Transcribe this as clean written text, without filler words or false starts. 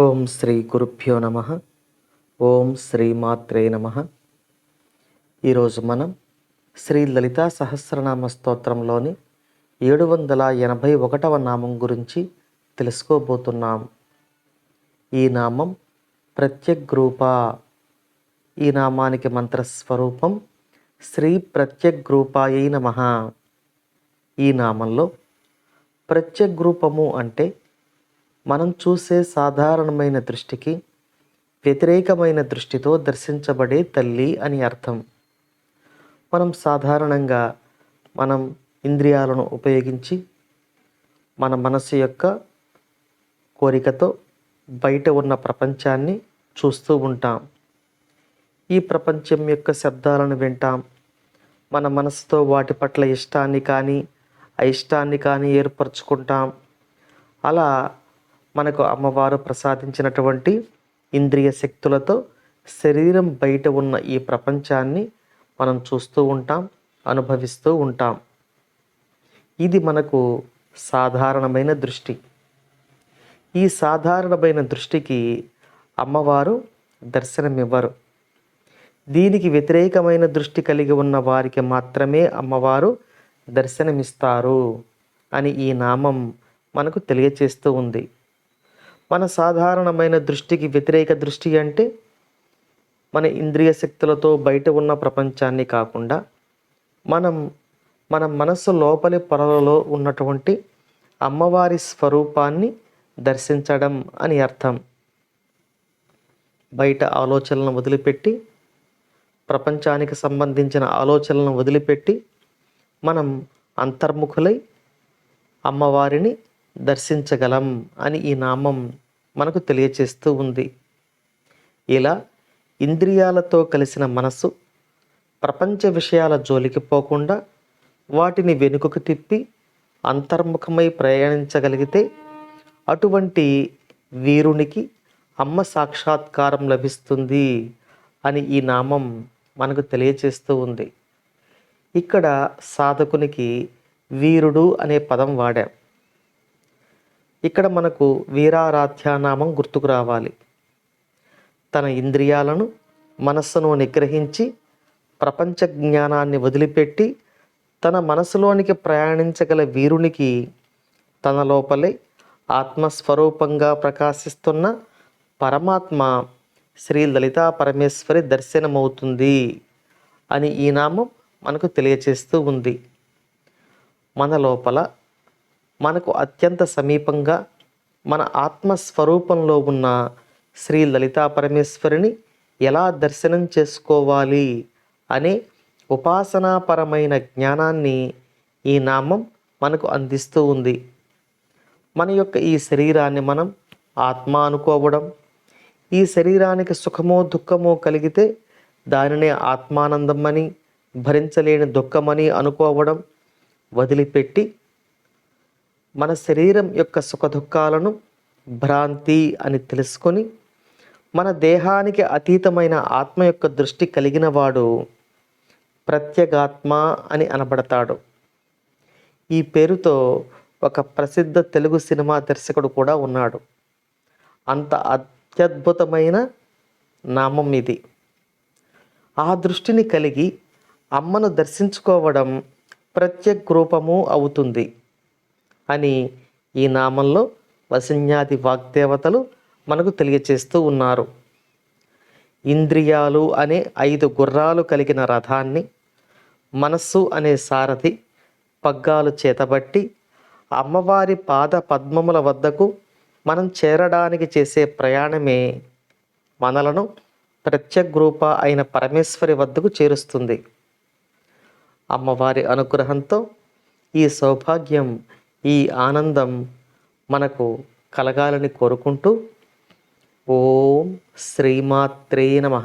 ఓం శ్రీ గురుభ్యో నమ. ఓం శ్రీమాత్రే నమ. ఈరోజు మనం శ్రీ లలితా సహస్రనామ స్తోత్రంలోని 781వ నామం గురించి తెలుసుకోబోతున్నాం. ఈ నామం ప్రత్యగ్రూప. ఈ నామానికి మంత్రస్వరూపం శ్రీ ప్రత్యగ్రూపాయై నమః. ఈ నామంలో ప్రత్యగ్రూపము అంటే మనం చూసే సాధారణమైన దృష్టికి వ్యతిరేకమైన దృష్టితో దర్శించబడే తల్లి అని అర్థం. మనం సాధారణంగా ఇంద్రియాలను ఉపయోగించి మన మనసు యొక్క కోరికతో బయట ఉన్న ప్రపంచాన్ని చూస్తూ ఉంటాం. ఈ ప్రపంచం యొక్క శబ్దాలను వింటాం. మన మనసుతో వాటి పట్ల ఇష్టాన్ని కానీ అయిష్టాన్ని కానీ ఏర్పరచుకుంటాం. అలా మనకు అమ్మవారు ప్రసాదించినటువంటి ఇంద్రియ శక్తులతో శరీరం బయట ఉన్న ఈ ప్రపంచాన్ని మనం చూస్తూ ఉంటాం, అనుభవిస్తూ ఉంటాం. ఇది మనకు సాధారణమైన దృష్టి. ఈ సాధారణమైన దృష్టికి అమ్మవారు దర్శనమివ్వరు. దీనికి వ్యతిరేకమైన దృష్టి కలిగి ఉన్న వారికి మాత్రమే అమ్మవారు దర్శనమిస్తారు అని ఈ నామం మనకు తెలియచేస్తూ ఉంది. మన సాధారణమైన దృష్టికి వ్యతిరేక దృష్టి అంటే మన ఇంద్రియ శక్తులతో బయట ఉన్న ప్రపంచాన్ని కాకుండా మన మనస్సు లోపలి పొరలలో ఉన్నటువంటి అమ్మవారి స్వరూపాన్ని దర్శించడం అని అర్థం. బయట ఆలోచనలను వదిలిపెట్టి, ప్రపంచానికి సంబంధించిన ఆలోచనలను వదిలిపెట్టి మనం అంతర్ముఖులై అమ్మవారిని దర్శించగలం అని ఈ నామం మనకు తెలియచేస్తూ ఉంది. ఇలా ఇంద్రియాలతో కలిసిన మనసు ప్రపంచ విషయాల జోలికి పోకుండా వాటిని వెనుకకు తిప్పి అంతర్ముఖమై ప్రయాణించగలిగితే అటువంటి వీరునికి అమ్మ సాక్షాత్కారం లభిస్తుంది అని ఈ నామం మనకు తెలియచేస్తూ ఉంది. ఇక్కడ సాధకునికి వీరుడు అనే పదం వాడాం. ఇక్కడ మనకు వీరారాధ్యానామం గుర్తుకు రావాలి. తన ఇంద్రియాలను, మనస్సును నిగ్రహించి ప్రపంచ జ్ఞానాన్ని వదిలిపెట్టి తన మనసులోనికి ప్రయాణించగల వీరునికి తన లోపలే ఆత్మస్వరూపంగా ప్రకాశిస్తున్న పరమాత్మ శ్రీ లలితా పరమేశ్వరి దర్శనమవుతుంది అని ఈ నామం మనకు తెలియచేస్తూ ఉంది. మన లోపల మనకు అత్యంత సమీపంగా మన ఆత్మస్వరూపంలో ఉన్న శ్రీ లలితా పరమేశ్వరిని ఎలా దర్శనం చేసుకోవాలి అనే ఉపాసనాపరమైన జ్ఞానాన్ని ఈ నామం మనకు అందిస్తూ ఉంది. మన యొక్క ఈ శరీరాన్ని మనం ఆత్మ అనుకోవడం, ఈ శరీరానికి సుఖమో దుఃఖమో కలిగితే దానినే ఆత్మానందం అని, భరించలేని దుఃఖమని అనుకోవడం వదిలిపెట్టి మన శరీరం యొక్క సుఖదుఖాలను భ్రాంతి అని తెలుసుకొని మన దేహానికి అతీతమైన ఆత్మ యొక్క దృష్టి కలిగిన వాడు ప్రత్యేగాత్మ అని అనబడతాడు. ఈ పేరుతో ఒక ప్రసిద్ధ తెలుగు సినిమా దర్శకుడు కూడా ఉన్నాడు. అంత అత్యద్భుతమైన నామం ఇది. ఆ దృష్టిని కలిగి అమ్మను దర్శించుకోవడం ప్రత్యగ్రూపము అవుతుంది అని ఈ నామంలో వశిన్యాది వాగ్దేవతలు మనకు తెలియచేస్తూ ఉన్నారు. ఇంద్రియాలు అనే 5 గుర్రాలు కలిగిన రథాన్ని, మనస్సు అనే సారథి పగ్గాలు చేతబట్టి అమ్మవారి పాద పద్మముల వద్దకు మనం చేరడానికి చేసే ప్రయాణమే మనలను ప్రత్యగ్రూప అయిన పరమేశ్వరి వద్దకు చేరుస్తుంది. అమ్మవారి అనుగ్రహంతో ఈ సౌభాగ్యం, ఈ ఆనందం మనకు కలగాలని కోరుకుంటూ ఓం శ్రీమాత్రే నమః.